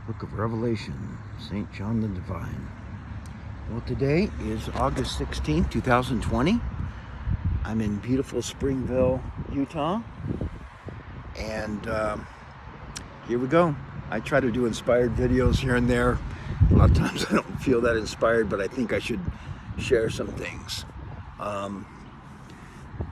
Book of Revelation, St. John the Divine. Well, today is August 16th, 2020. I'm in beautiful Springville, Utah. And here we go. I try to do inspired videos here and there. A lot of times I don't feel that inspired, but I think I should share some things.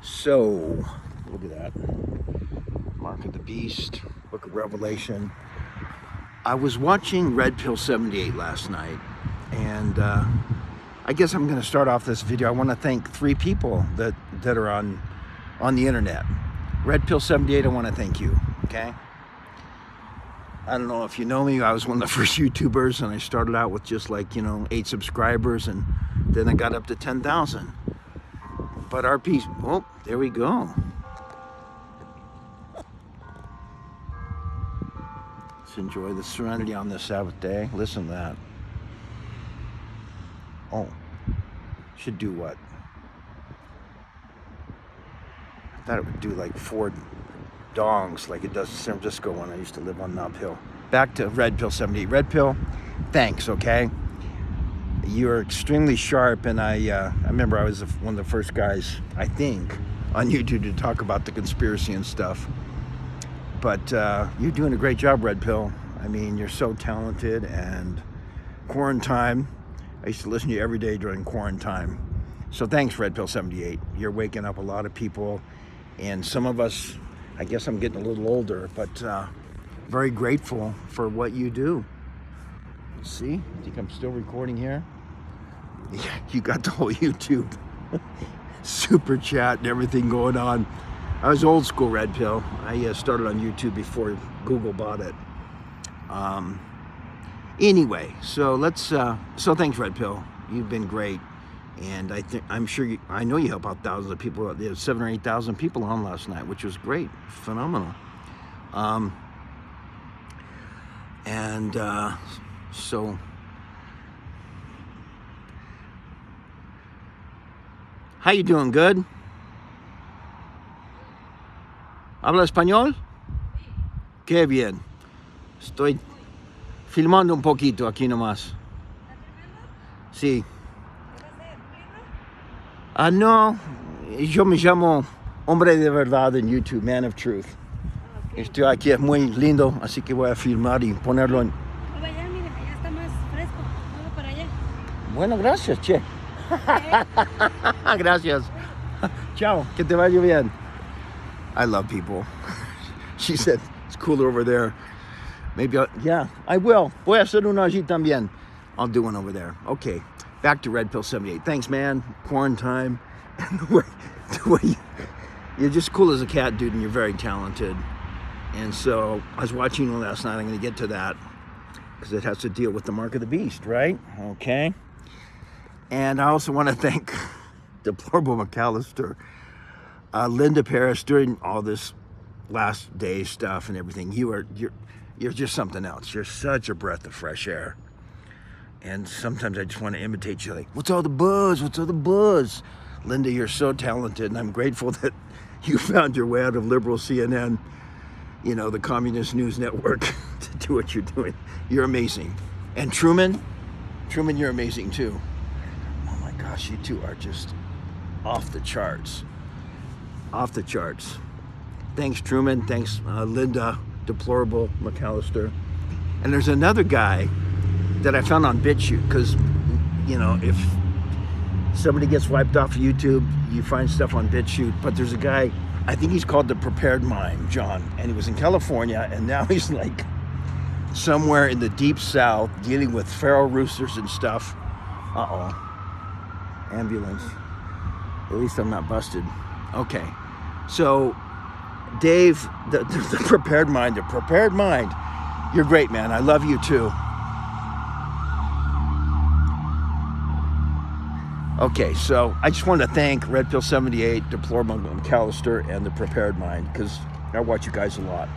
So, look at that. Mark of the Beast, Book of Revelation. I was watching RedPill78 last night, and I guess I'm going to start off this video. I want to thank 3 people that are on the internet. RedPill78, I want to thank you, okay? I don't know if you know me, I was one of the first YouTubers, and I started out with just 8 subscribers, and then I got up to 10,000. But our piece, oh, there we go. Let's enjoy the serenity on this Sabbath day. Listen to that. Oh, should do what? I thought it would do like 4 dongs like it does in San Francisco when I used to live on Nob Hill. Back to RedPill78. Red Pill, thanks, okay? You're extremely sharp, and I remember I was one of the first guys, I think, on YouTube to talk about the conspiracy and stuff. But you're doing a great job, Red Pill. I mean, you're so talented, and quarantine, I used to listen to you every day during quarantine. So thanks, RedPill78. You're waking up a lot of people, and some of us, I guess I'm getting a little older, but very grateful for what you do. See, I think I'm still recording here. Yeah, you got the whole YouTube super chat and everything going on. I was old school, Red Pill. I started on YouTube before Google bought it. Anyway, so let's. So thanks, Red Pill. You've been great, and I know you help out thousands of people. There were 7,000 or 8,000 people on last night, which was great, phenomenal. So. How you doing? Good? ¿Habla español? Qué bien. Estoy filmando un poquito aquí nomás. Sí. No, yo me llamo Hombre de Verdad en YouTube, Man of Truth. Estoy aquí, es muy lindo, así que voy a filmar y ponerlo en... Allá, mire, allá está más fresco. Vamos para allá. Bueno, gracias, che. Gracias. Ciao, que te vaya bien. I love people. She said, it's cooler over there. Maybe yeah, I will. Voy a hacer uno allí también. I'll do one over there. Okay, back to RedPill78. Thanks, man. Quarantine. And the way you're just cool as a cat, dude, and you're very talented. And so I was watching one last night. I'm going to get to that because it has to deal with the mark of the beast, right? Okay. And I also want to thank Deplorable McAllister, Linda Paris, during all this last day stuff and everything. You're just something else. You're such a breath of fresh air. And sometimes I just want to imitate you, like, what's all the buzz? What's all the buzz? Linda, you're so talented, and I'm grateful that you found your way out of liberal CNN, the communist news network, to do what you're doing. You're amazing. And Truman, you're amazing too. Oh my gosh, you two are just off the charts. Off the charts. Thanks, Truman. Thanks, Linda, Deplorable McAllister. And there's another guy that I found on BitChute, because, if somebody gets wiped off of YouTube, you find stuff on BitChute. But there's a guy, I think he's called The Prepared Mind, John, and he was in California, and now he's like somewhere in the deep south dealing with feral roosters and stuff. Uh-oh. Ambulance. At least I'm not busted. Okay. So, Dave, the Prepared Mind, you're great, man. I love you too. Okay, so I just wanted to thank RedPill78, Deplorable McAllister, and the Prepared Mind, because I watch you guys a lot.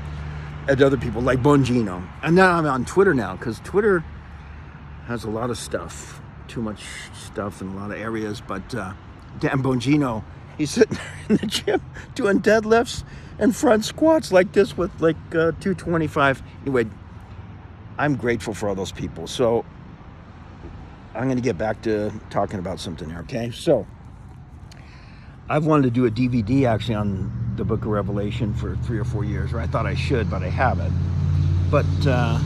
And other people like Bongino. And now I'm on Twitter now, because Twitter has a lot of stuff. Too much stuff in a lot of areas, but Dan Bongino, he's sitting in the gym doing deadlifts and front squats like this with 225. Anyway, I'm grateful for all those people. So I'm going to get back to talking about something here, okay? So I've wanted to do a DVD actually on the book of Revelation for 3 or 4 years, or I thought I should, but I haven't. But I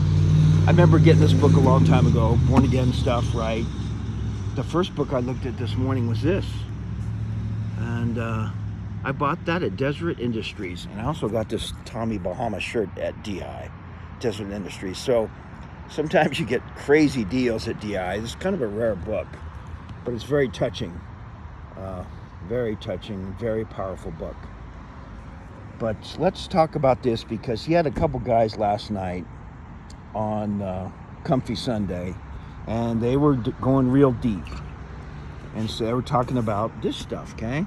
remember getting this book a long time ago, born again stuff, right? The first book I looked at this morning was this. And I bought that at Desert Industries. And I also got this Tommy Bahama shirt at DI, Desert Industries. So sometimes you get crazy deals at DI. It's kind of a rare book, but it's very touching. Very powerful book. But let's talk about this because he had a couple guys last night on Comfy Sunday, and they were going real deep. And so they were talking about this stuff, okay?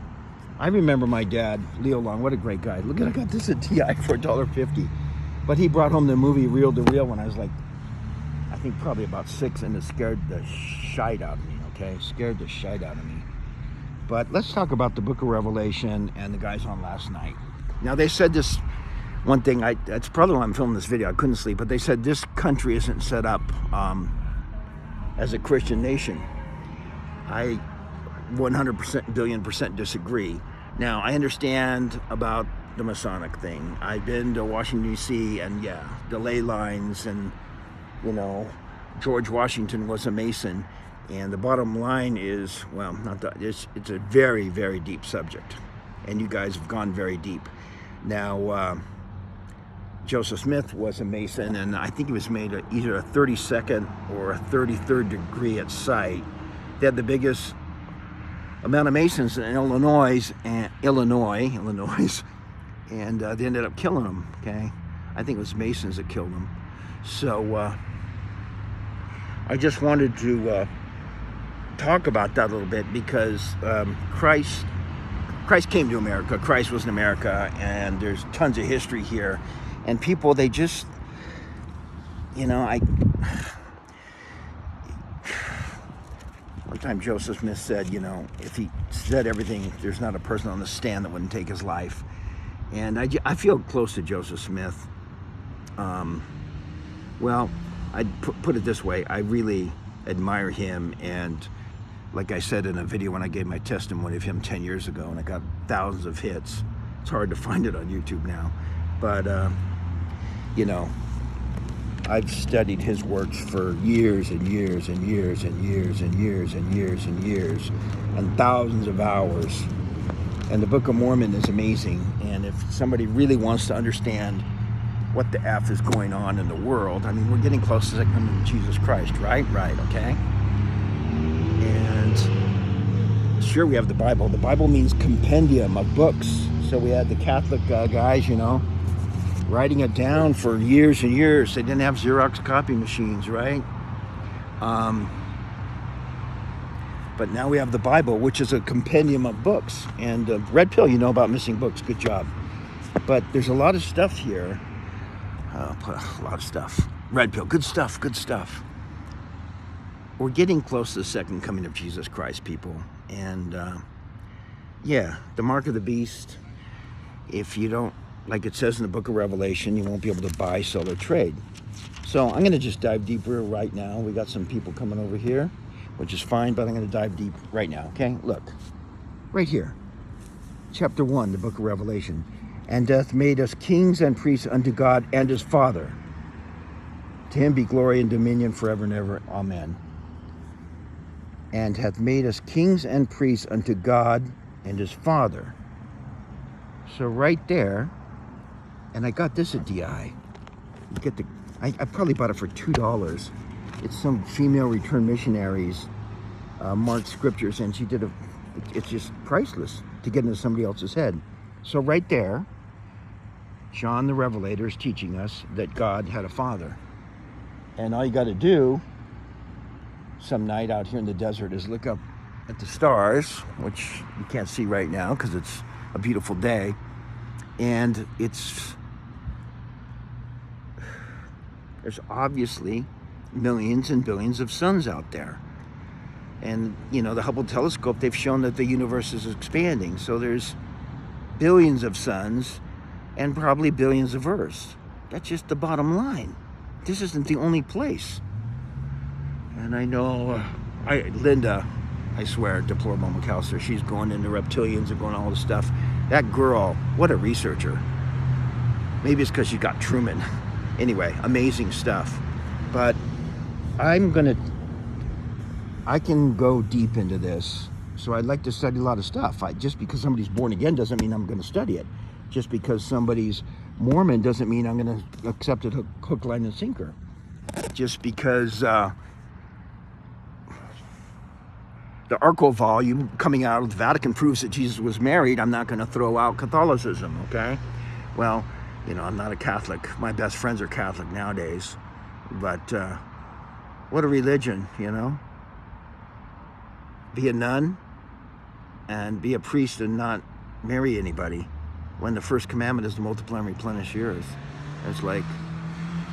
I remember my dad, Leo Long, what a great guy. Look at, I got this at DI for $1.50. But he brought home the movie Reel to Reel when I was like, I think probably about 6, and it scared the shite out of me, okay? Scared the shite out of me. But let's talk about the book of Revelation and the guys on last night. Now, they said this one thing, that's probably why I'm filming this video. I couldn't sleep, but they said this country isn't set up as a Christian nation. I 100% billion percent disagree. Now, I understand about the Masonic thing. I've been to Washington, D.C., and yeah, the ley lines, and, you know, George Washington was a Mason. And the bottom line is, well, not that, it's a very, very deep subject. And you guys have gone very deep. Now, Joseph Smith was a Mason, and I think he was made either a 32nd or a 33rd degree at sight. They had the biggest amount of Masons in Illinois, and they ended up killing them, okay? I think it was Masons that killed them. So I just wanted to talk about that a little bit because Christ came to America. Christ was in America, and there's tons of history here. And people, they just, you know, one time Joseph Smith said, you know, if he said everything, there's not a person on the stand that wouldn't take his life. And I feel close to Joseph Smith. Well, I'd put it this way. I really admire him, and like I said in a video when I gave my testimony of him 10 years ago, and I got thousands of hits. It's hard to find it on YouTube now. But, you know, I've studied his works for years and years and years and years and years and years and years, and thousands of hours. And the Book of Mormon is amazing. And if somebody really wants to understand what the F is going on in the world, I mean, we're getting close to the coming of Jesus Christ, right? Right, okay? And sure, we have the Bible. The Bible means compendium of books. So we had the Catholic guys, you know, writing it down for years and years. They didn't have Xerox copy machines, right? But now we have the Bible, which is a compendium of books. And Red Pill, you know about missing books. Good job. But there's a lot of stuff here. A lot of stuff. Red Pill, good stuff, good stuff. We're getting close to the second coming of Jesus Christ, people. And yeah, the mark of the beast. If you don't, like it says in the book of Revelation, you won't be able to buy, sell, or trade. So I'm going to just dive deeper right now. We got some people coming over here, which is fine, but I'm going to dive deep right now, okay? Look, right here, chapter 1, the book of Revelation. And hath made us kings and priests unto God and his Father. To him be glory and dominion forever and ever. Amen. And hath made us kings and priests unto God and his Father. So right there, and I got this at DI. You get the, I probably bought it for $2. It's some female returned missionaries marked scriptures, and she did it's just priceless to get into somebody else's head. So right there, John the Revelator is teaching us that God had a father. And all you got to do some night out here in the desert is look up at the stars, which you can't see right now because it's a beautiful day. And there's obviously millions and billions of suns out there. And, you know, the Hubble telescope, they've shown that the universe is expanding. So there's billions of suns and probably billions of Earths. That's just the bottom line. this isn't the only place. And I know, Linda, I swear, Deplorable McAllister, she's going into reptilians and going all this stuff. That girl, what a researcher. Maybe it's because she got Truman. Anyway, amazing stuff. But I can go deep into this. So I'd like to study a lot of stuff. Just because somebody's born again doesn't mean I'm going to study it. Just because somebody's Mormon doesn't mean I'm going to accept it hook, line, and sinker. Just because the Arco volume coming out of the Vatican proves that Jesus was married, I'm not going to throw out Catholicism, okay? Well, you know, I'm not a Catholic. My best friends are Catholic nowadays. But what a religion, you know? Be a nun and be a priest and not marry anybody when the first commandment is to multiply and replenish the earth. It's like,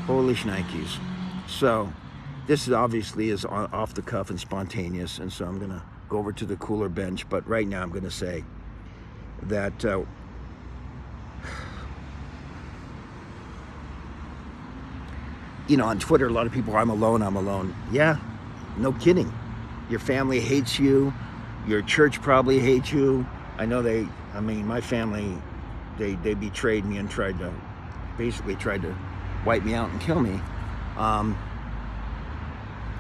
holy shnikes. So this is obviously is off the cuff and spontaneous, and so I'm going to go over to the cooler bench. But right now I'm going to say that you know, on Twitter, a lot of people, I'm alone. Yeah, no kidding. Your family hates you. Your church probably hates you. I know my family, they betrayed me and basically tried to wipe me out and kill me.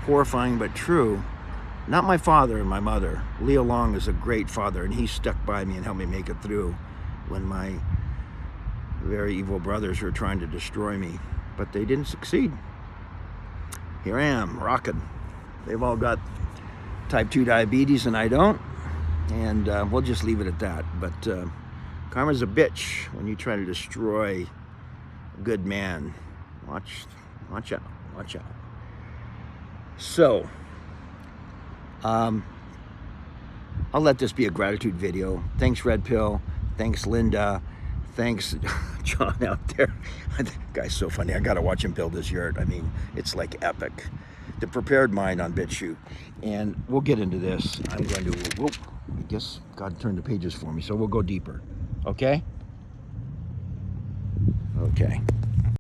Horrifying but true. Not my father and my mother. Leo Long is a great father, and he stuck by me and helped me make it through when my very evil brothers were trying to destroy me. But they didn't succeed. Here I am, rocking. They've all got type 2 diabetes and I don't. And we'll just leave it at that. But karma's a bitch when you try to destroy a good man. Watch out. So, I'll let this be a gratitude video. Thanks, Red Pill. Thanks, Linda. Thanks, John out there. That guy's so funny. I gotta watch him build his yurt. I mean, it's like epic. The Prepared Mind on BitChute. And we'll get into this. I'm going to, I guess God turned the pages for me, so we'll go deeper. Okay? Okay.